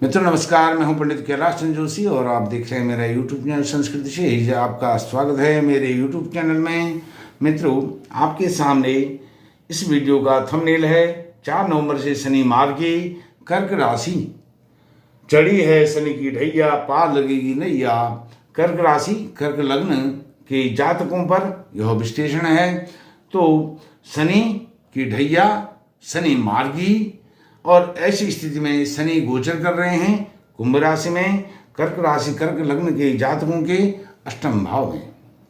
मित्रों नमस्कार, मैं हूं पंडित कैलाश चंद्र जोशी और आप देख रहे हैं मेरा यूट्यूब चैनल संस्कृति से। आपका स्वागत है मेरे यूट्यूब चैनल में। मित्रों, आपके सामने इस वीडियो का थंबनेल है 4 नवंबर से शनि मार्गी कर्क राशि चढ़ी है, शनि की ढैया पार लगेगी नैया। कर्क राशि कर्क लग्न के जातकों पर यह विश्लेषण है। तो शनि की ढैया, शनि मार्गी, और ऐसी स्थिति में शनि गोचर कर रहे हैं कुंभ राशि में। कर्क राशि कर्क लग्न के जातकों के अष्टम भाव में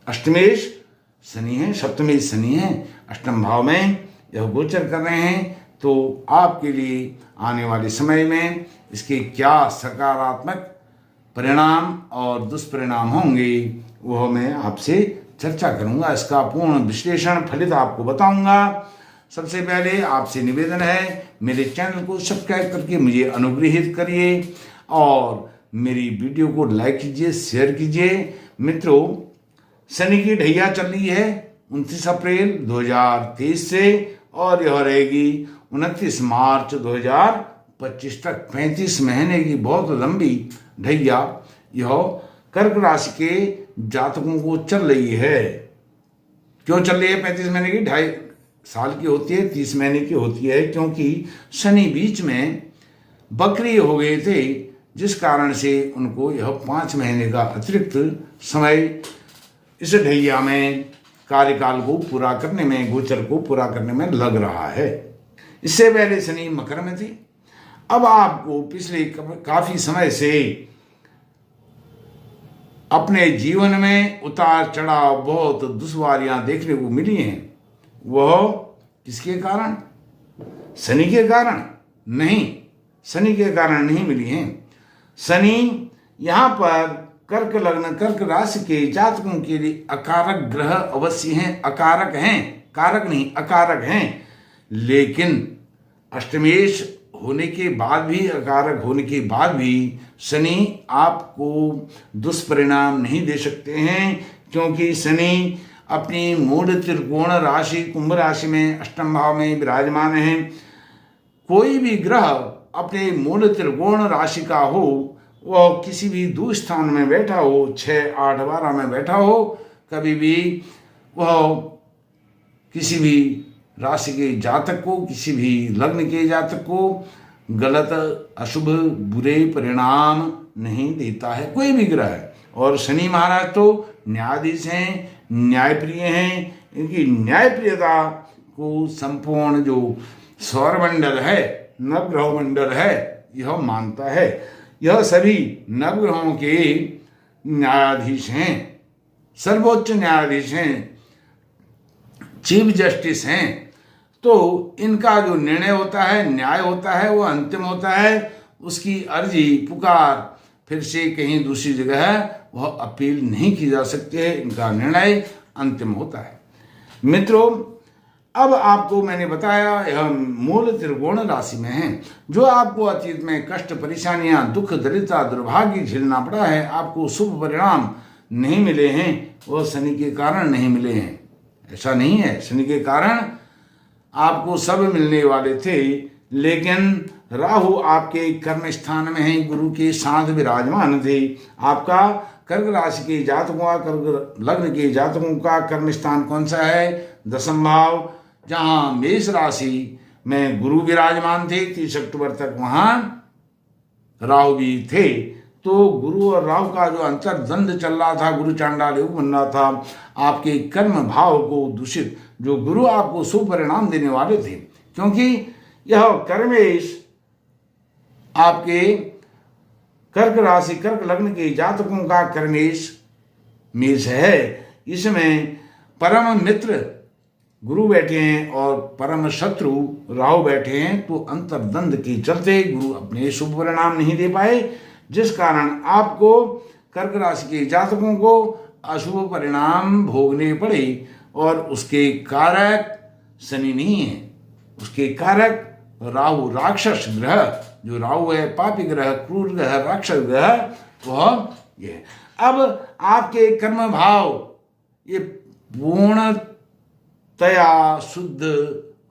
अष्टमेश शनि है, सप्तमेश शनि है, अष्टम भाव में यह गोचर कर रहे हैं। तो आपके लिए आने वाले समय में इसके क्या सकारात्मक परिणाम और दुष्परिणाम होंगे वह मैं आपसे चर्चा करूंगा। इसका पूर्ण विश्लेषण फलित आपको बताऊंगा। सबसे पहले आपसे निवेदन है, मेरे चैनल को सब्सक्राइब करके मुझे अनुग्रहित करिए और मेरी वीडियो को लाइक कीजिए, शेयर कीजिए। मित्रों, शनि की ढैया चल रही है 29 अप्रैल 2023 से और यह रहेगी 29 मार्च 2025 तक। 35 महीने की बहुत लंबी ढैया यह कर्क राशि के जातकों को चल रही है। क्यों चल रही है? 35 महीने की, 2.5 साल की होती है, 30 महीने की होती है, क्योंकि शनि बीच में बकरी हो गए थे, जिस कारण से उनको यह 5 महीने का अतिरिक्त समय इस ढैया में कार्यकाल को पूरा करने में, गोचर को पूरा करने में लग रहा है। इससे पहले शनि मकर में थे। अब आपको पिछले काफी समय से अपने जीवन में उतार चढ़ाव, बहुत दुश्वारियां देखने को मिली हैं। वह किसके कारण? शनि के कारण नहीं, शनि के कारण नहीं मिली हैं। शनि यहाँ पर कर्क लग्न कर्क राशि के जातकों के लिए अकारक ग्रह अवश्य हैं। अकारक हैं, कारक नहीं, अकारक हैं। लेकिन अष्टमेश होने के बाद भी, अकारक होने के बाद भी शनि आपको दुष्परिणाम नहीं दे सकते हैं, क्योंकि शनि अपनी मूल त्रिकोण राशि कुंभ राशि में अष्टम भाव में विराजमान है। कोई भी ग्रह अपने मूल त्रिकोण राशि का हो, वह किसी भी दुस्थान में बैठा हो, 6, 8, 12 में बैठा हो, कभी भी वह किसी भी राशि के जातक को, किसी भी लग्न के जातक को गलत, अशुभ, बुरे परिणाम नहीं देता है, कोई भी ग्रह है। और शनि महाराज तो न्यायाधीश हैं, न्यायप्रिय हैं। इनकी न्यायप्रियता को संपूर्ण जो सौरमंडल है, नवग्रह मंडल है, यह मानता है। यह सभी नवग्रहों के न्यायाधीश हैं, सर्वोच्च न्यायाधीश हैं, चीफ जस्टिस हैं। तो इनका जो निर्णय होता है, न्याय होता है, वो अंतिम होता है। उसकी अर्जी, पुकार फिर से कहीं दूसरी जगह वह अपील नहीं की जा सकती है। इनका निर्णय अंतिम होता है। मित्रों, अब आपको मैंने बताया यह मूल त्रिकोण राशि में है। जो आपको अतीत में कष्ट, परेशानियां, दुख, दरिद्रता, दुर्भाग्य झेलना पड़ा है, आपको शुभ परिणाम नहीं मिले हैं, वह शनि के कारण नहीं मिले हैं। ऐसा नहीं है, शनि के कारण आपको सब मिलने वाले थे, लेकिन राहु आपके कर्म स्थान में है, गुरु के साथ विराजमान थे। आपका कर्क राशि के जातकों का, कर्क लग्न के जातकों का कर्म स्थान कौन सा है? 10वां भाव, जहां मेष राशि में गुरु विराजमान थे 30 अक्टूबर तक, वहां राहु भी थे। तो गुरु और राहु का जो अंतर्द्वंद चल रहा था, गुरु चांडाल योग बन रहा था, आपके कर्म भाव को दूषित, जो गुरु आपको शुभ परिणाम देने वाले थे, क्योंकि यह कर्मेश आपके कर्क राशि कर्क लग्न के जातकों का कर्मेश मेष है। इसमें परम मित्र गुरु बैठे हैं और परम शत्रु राहु बैठे हैं। तो अंतर्द्वंद के चलते गुरु अपने शुभ परिणाम नहीं दे पाए, जिस कारण आपको कर्क राशि के जातकों को अशुभ परिणाम भोगने पड़े। और उसके कारक शनि नहीं है, उसके कारक राहु, राक्षस ग्रह, जो राहु है पापी ग्रह, क्रूर ग्रह, राक्षस ग्रह, वह ये। अब आपके कर्म भाव ये पूर्णतया शुद्ध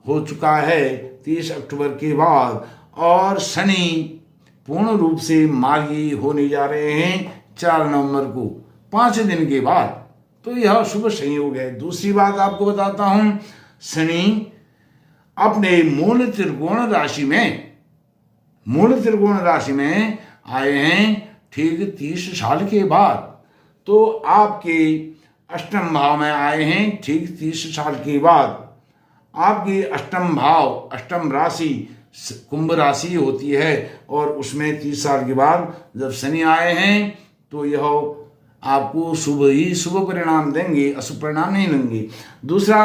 हो चुका है 30 अक्टूबर के बाद, और शनि पूर्ण रूप से मार्गी होने जा रहे हैं 4 नवंबर को, 5 दिन के बाद। तो यह शुभ संयोग है। दूसरी बात आपको बताता हूं, शनि अपने मूल त्रिकोण राशि में आए हैं ठीक 30 साल के बाद। तो आपके अष्टम भाव में आए हैं ठीक 30 साल के बाद। आपकी अष्टम भाव, अष्टम राशि कुंभ राशि होती है, और उसमें 30 साल के बाद जब शनि आए हैं तो यह आपको शुभ ही शुभ परिणाम देंगे, अशुभ परिणाम नहीं देंगे। दूसरा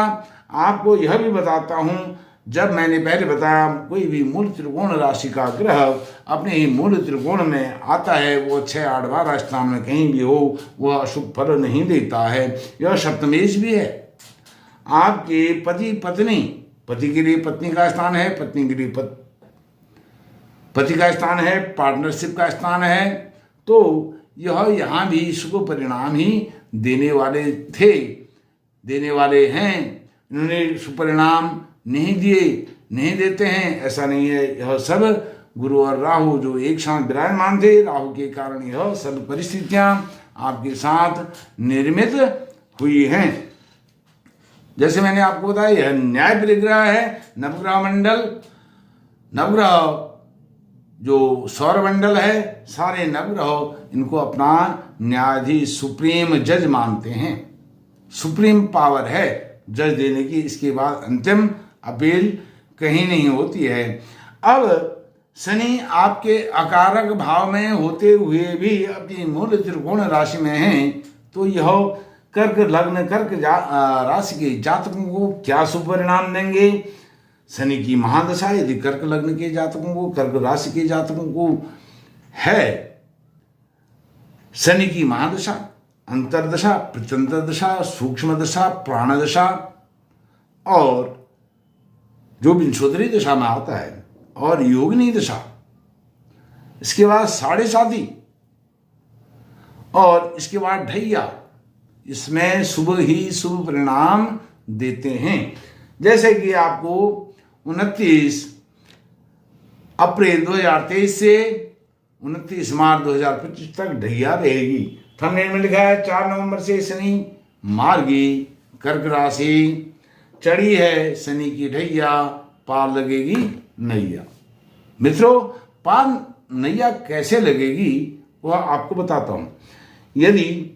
आपको यह भी बताता हूं, जब मैंने पहले बताया कोई भी मूल त्रिकोण राशि का ग्रह अपने ही मूल त्रिकोण में आता है, वो 6, 8, 12 स्थान में कहीं भी हो, वह अशुभ फल नहीं देता है। यह सप्तमेश भी है। आपके पति पत्नी, पति के लिए पत्नी का स्थान है, पत्नी के लिए पति का स्थान है, पार्टनरशिप का स्थान है। तो यह यहाँ भी शुभ परिणाम ही देने वाले हैं। इन्होंने शुभ परिणाम नहीं दिए, नहीं देते हैं, ऐसा नहीं है। यह सब गुरु और राहु जो एक साथ विराजमान थे, राहु के कारण यह सब परिस्थितियां आपके साथ निर्मित हुई हैं। जैसे मैंने आपको बताया, यह न्याय परिग्रह है। नवग्रह जो सौर मंडल है, सारे नवग्रह इनको अपना न्यायाधीश, सुप्रीम जज मानते हैं। सुप्रीम पावर है जज देने की, इसके बाद अंतिम अपील कहीं नहीं होती है। अब शनि आपके अकारक भाव में होते हुए भी अपनी मूल त्रिकोण राशि में हैं, तो यह कर्क लग्न, राशि के जातकों को क्या शुभ परिणाम देंगे? शनि की महादशा यदि कर्क लग्न के जातकों को, कर्क राशि के जातकों को है शनि की महादशा, अंतरदशा, प्रत्यंतर दशा, सूक्ष्म दशा, प्राण दशा, और जो विंशोत्तरी दशा में आता है, और योगिनी दशा, इसके बाद 7.5 और इसके बाद ढैया, इसमें शुभ ही शुभ परिणाम देते हैं। जैसे कि आपको 29 अप्रैल 2023 से 29 मार्च 2025 तक ढैया रहेगी। थंबनेल में लिखा है 4 नवंबर से शनि मार्गी, कर्क राशि चढ़ी है, शनि की ढैया, पार लगेगी नैया। मित्रों, पार नैया कैसे लगेगी वह आपको बताता हूं। यदि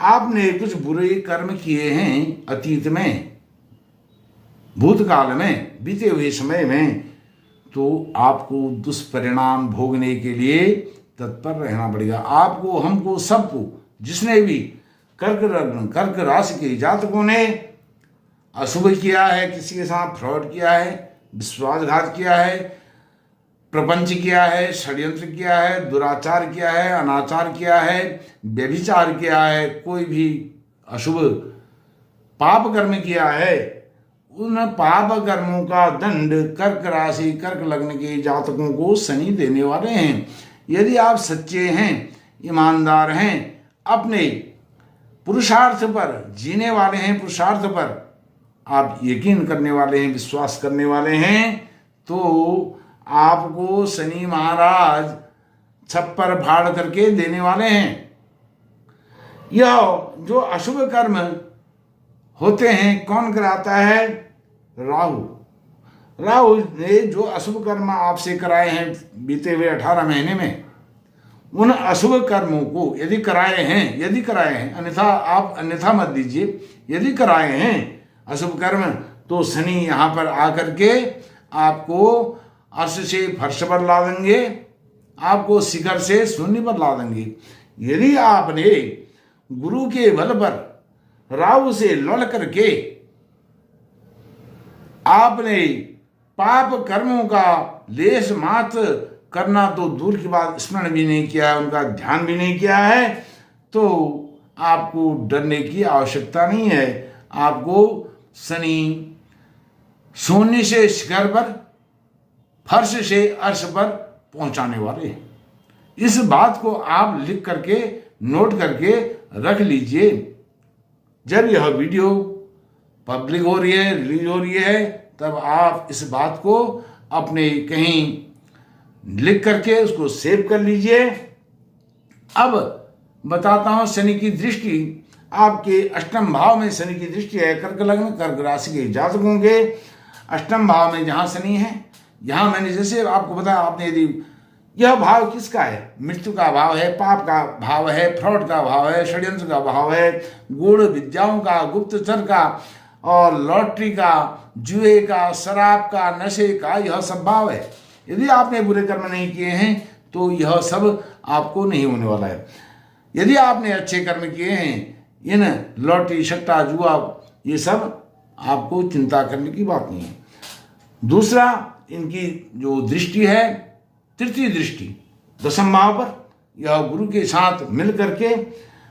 आपने कुछ बुरे कर्म किए हैं अतीत में, भूतकाल में, बीते हुए समय में, तो आपको दुष्परिणाम भोगने के लिए तत्पर रहना पड़ेगा। आपको, हमको, सबको, जिसने भी कर्क राशि के जातकों ने अशुभ किया है, किसी के साथ फ्रॉड किया है, विश्वासघात किया है, प्रपंच किया है, षड्यंत्र किया है, दुराचार किया है, अनाचार किया है, व्यभिचार किया है, कोई भी अशुभ पाप कर्म किया है, उन पाप कर्मों का दंड कर्क राशि, कर्क लग्न के जातकों को शनि देने वाले हैं। यदि आप सच्चे हैं, ईमानदार हैं, अपने पुरुषार्थ पर जीने वाले हैं, पुरुषार्थ पर आप यकीन करने वाले हैं, विश्वास करने वाले हैं, तो आपको शनि महाराज छप्पर फाड़ करके देने वाले हैं। यह जो अशुभ कर्म होते हैं कौन कराता है? राहु ने जो अशुभ कर्म आपसे कराए हैं बीते हुए 18 महीने में, उन अशुभ कर्मों को यदि कराए हैं, अन्यथा आप अन्यथा मत दीजिए, यदि कराए हैं अशुभ कर्म, तो शनि यहाँ पर आकर के आपको अर्श से फर्श पर ला देंगे, आपको शिखर से शून्य पर ला देंगे। यदि आपने गुरु के बल पर राहु से लड़ करके आपने पाप कर्मों का लेश मात्र करना तो दूर की बात, स्मरण भी नहीं किया है, उनका ध्यान भी नहीं किया है, तो आपको डरने की आवश्यकता नहीं है। आपको शनि शून्य से शिखर पर, फर्श से अर्श पर पहुंचाने वाले हैं। इस बात को आप लिख करके, नोट करके रख लीजिए। जब यह वीडियो पब्लिक हो रही है, रिलीज हो रही है, तब आप इस बात को अपने कहीं लिख करके उसको सेव कर लीजिए। अब बताता हूं शनि की दृष्टि, आपके अष्टम भाव में शनि की दृष्टि है। कर्क लग्न कर्क राशि के जातकों के अष्टम भाव में जहां शनि है, यहां मैंने जैसे आपको बताया, आपने यदि यह भाव किसका है, मृत्यु का भाव है, पाप का भाव है, फ्रॉड का भाव है, षड्यंत्र का भाव है, गूढ़ विद्याओं का, गुप्तचर का और लॉटरी का, जुए का, शराब का, नशे का, यह सब भाव है। यदि आपने बुरे कर्म नहीं किए हैं तो यह सब आपको नहीं होने वाला है। यदि आपने अच्छे कर्म किए हैं, इन लॉटरी, सट्टा, जुआ, ये सब आपको चिंता करने की बात नहीं है। दूसरा, इनकी जो दृष्टि है, तृतीय दृष्टि दशम भाव पर, यह गुरु के साथ मिल करके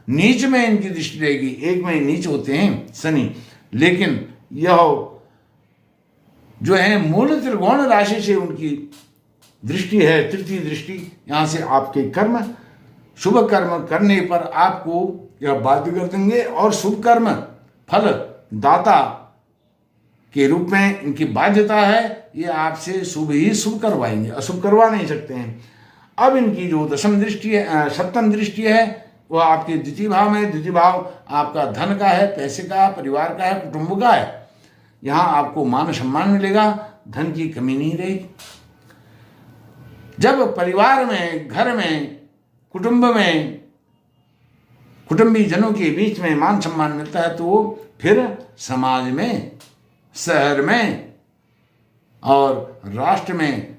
नीच में इनकी दृष्टि रहेगी। एक में नीच होते हैं शनि, लेकिन यह जो है मूल त्रिकोण राशि से उनकी दृष्टि है, तृतीय दृष्टि। यहां से आपके कर्म, शुभ कर्म करने पर आपको यह बाध्य कर देंगे और शुभ कर्म फल दाता के रूप में इनकी बाध्यता है। ये आपसे शुभ ही शुभ करवाएंगे, अशुभ करवा नहीं सकते हैं। अब इनकी जो दशम दृष्टि है, सप्तम दृष्टि है, वह आपके द्वितीय भाव में। द्वितीय भाव आपका धन का है, पैसे का, परिवार का है, कुटुंब का है। यहां आपको मान सम्मान मिलेगा, धन की कमी नहीं रहेगी। जब परिवार में, घर में, कुटुंब में, कुटुंबी जनों के बीच में मान सम्मान मिलता है तो फिर समाज में, शहर में और राष्ट्र में,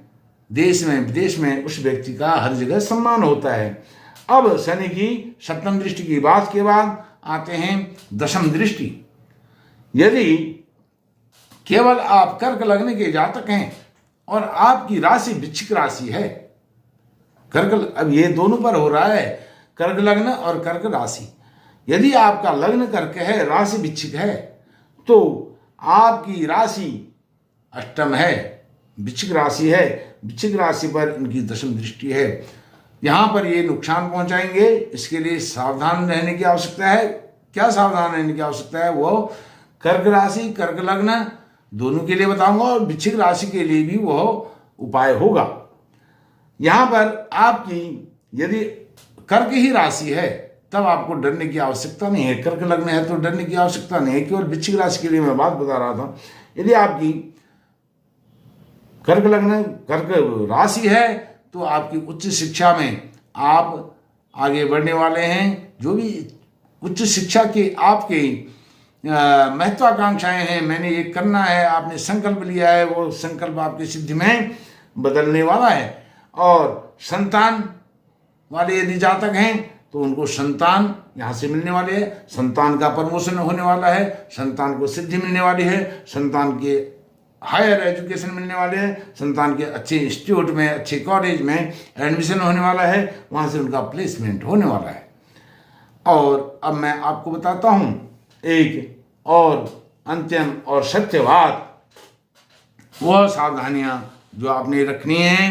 देश में, विदेश में उस व्यक्ति का हर जगह सम्मान होता है। अब शनि की सप्तम दृष्टि की बात के बाद आते हैं दशम दृष्टि। यदि केवल आप कर्क लग्न के जातक हैं और आपकी राशि वृश्चिक राशि है, कर्क, अब ये दोनों पर हो रहा है, कर्क लग्न और कर्क राशि। यदि आपका लग्न कर्क है, राशि वृश्चिक है, तो आपकी राशि अष्टम है, वृश्चिक राशि है, वृश्चिक राशि पर इनकी दशम दृष्टि है। यहां पर ये नुकसान पहुंचाएंगे, इसके लिए सावधान रहने की आवश्यकता है। क्या सावधान रहने की आवश्यकता है? वो कर्क राशि, कर्क लग्न दोनों के लिए बताऊंगा और वृश्चिक राशि के लिए भी वह उपाय होगा। यहां पर आपकी यदि कर्क ही राशि है तब आपको डरने की आवश्यकता नहीं है। कर्क लग्न है तो डरने की आवश्यकता नहीं है। केवल वृश्चिक राशि के लिए मैं बात बता रहा था। यदि आपकी कर्क लग्न, कर्क राशि है तो आपकी उच्च शिक्षा में आप आगे बढ़ने वाले हैं। जो भी उच्च शिक्षा के आपके महत्वाकांक्षाएं हैं, मैंने ये करना है, आपने संकल्प लिया है, वो संकल्प आपकी सिद्धि में बदलने वाला है। और संतान वाले यदि जातक हैं तो उनको संतान यहाँ से मिलने वाले हैं, संतान का प्रमोशन होने वाला है, संतान को सिद्धि मिलने वाली है, संतान के हायर एजुकेशन मिलने वाले हैं, संतान के अच्छे इंस्टीट्यूट में, अच्छे कॉलेज में एडमिशन होने वाला है, वहाँ से उनका प्लेसमेंट होने वाला है। और अब मैं आपको बताता हूँ एक और अंतिम और सत्य बात, वह सावधानियाँ जो आपने रखनी है।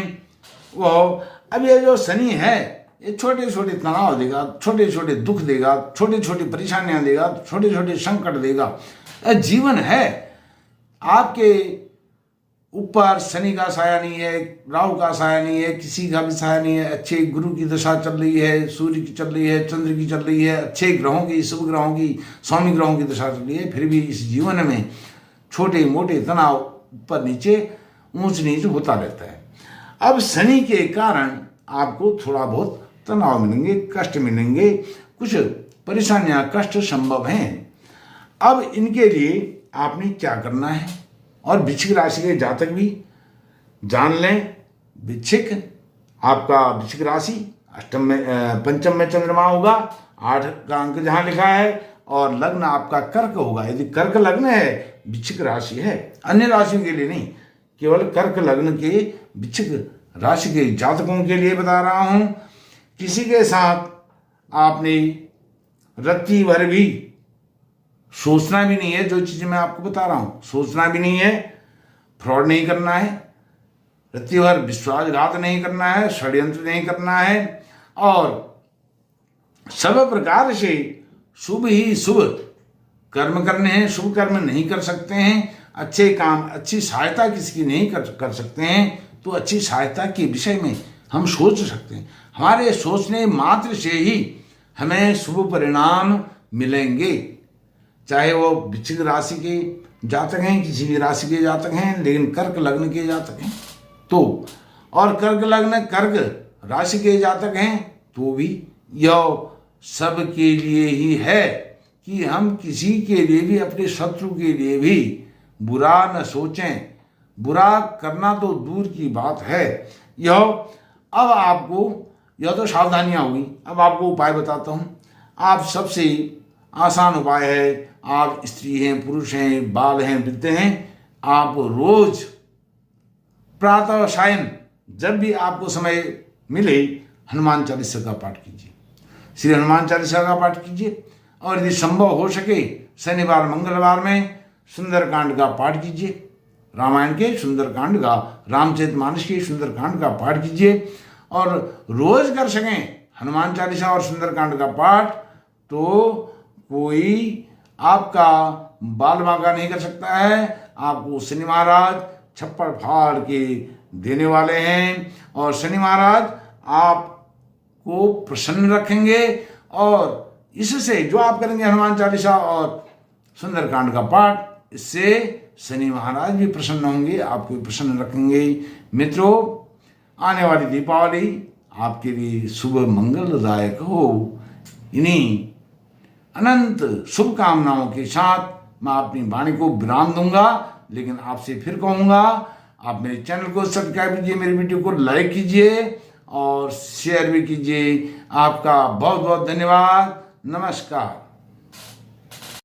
वह अब ये जो शनि है, ये छोटे छोटे तनाव देगा, छोटे छोटे दुख देगा, छोटी छोटी परेशानियां देगा, छोटे छोटे संकट देगा। जीवन है आपके ऊपर शनि का साया नहीं है, राहु का साया नहीं है, किसी का भी साया नहीं है। अच्छे गुरु की दशा चल रही है, सूर्य की चल रही है, चंद्र की चल रही है, अच्छे ग्रहों की, शुभ ग्रहों की, स्वामी ग्रहों की दशा चल रही है। फिर भी इस जीवन में छोटे मोटे तनाव, ऊपर नीचे, ऊंच नीच होता रहता है। अब शनि के कारण आपको थोड़ा बहुत तनाव मिलेंगे, कष्ट मिलेंगे, कुछ परेशानियां, कष्ट संभव हैं। अब इनके लिए आपने क्या करना है, और वृश्चिक राशि के जातक भी जान लें। वृश्चिक, आपका वृश्चिक राशि अष्टम में, पंचम में चंद्रमा होगा, 8 का अंक जहां लिखा है, और लग्न आपका कर्क होगा। यदि कर्क लग्न है, वृश्चिक राशि है, अन्य राशियों के लिए नहीं, केवल कर्क लग्न के वृश्चिक राशि के जातकों के लिए बता रहा हूं। किसी के साथ आपने रत्ती भर भी सोचना भी नहीं है, जो चीजें मैं आपको बता रहा हूं, सोचना भी नहीं है। फ्रॉड नहीं करना है, रत्ती भर विश्वासघात नहीं करना है, षड्यंत्र नहीं करना है, और सब प्रकार से शुभ ही शुभ कर्म करने हैं। शुभ कर्म नहीं कर सकते हैं, अच्छे काम, अच्छी सहायता किसी की नहीं कर सकते हैं तो अच्छी सहायता के विषय में हम सोच सकते हैं। हमारे सोचने मात्र से ही हमें शुभ परिणाम मिलेंगे। चाहे वो वृश्चिक राशि के जातक हैं, किसी भी राशि के जातक हैं, लेकिन कर्क लग्न के जातक हैं तो, और कर्क लग्न कर्क राशि के जातक हैं तो भी यह सब के लिए ही है कि हम किसी के लिए भी, अपने शत्रु के लिए भी बुरा न सोचें। बुरा करना तो दूर की बात है। यह अब आपको, यह तो सावधानियां हुई, अब आपको उपाय बताता हूँ। आप सबसे आसान उपाय है, आप स्त्री हैं, पुरुष हैं, बाल हैं, वृद्ध हैं, आप रोज प्रातः सायं जब भी आपको समय मिले हनुमान चालीसा का पाठ कीजिए, श्री हनुमान चालीसा का पाठ कीजिए। और यदि संभव हो सके शनिवार मंगलवार में सुंदरकांड का पाठ कीजिए, रामायण के सुंदरकांड का, रामचरितमानस के सुंदरकांड का पाठ कीजिए। और रोज कर सकें हनुमान चालीसा और सुंदरकांड का पाठ तो कोई आपका बाल बांका नहीं कर सकता है। आपको शनि महाराज छप्पड़ फाड़ के देने वाले हैं और शनि महाराज आपको प्रसन्न रखेंगे। और इससे जो आप करेंगे हनुमान चालीसा और सुंदरकांड का पाठ, इससे शनि महाराज भी प्रसन्न होंगे, आपको प्रसन्न रखेंगे। मित्रों, आने वाली दीपावली आपके लिए शुभ मंगलदायक हो। इन्हीं अनंत शुभकामनाओं के साथ मैं अपनी वाणी को विराम दूंगा, लेकिन आपसे फिर कहूँगा, आप मेरे चैनल को सब्सक्राइब कीजिए, मेरी वीडियो को लाइक कीजिए और शेयर भी कीजिए। आपका बहुत बहुत धन्यवाद। नमस्कार।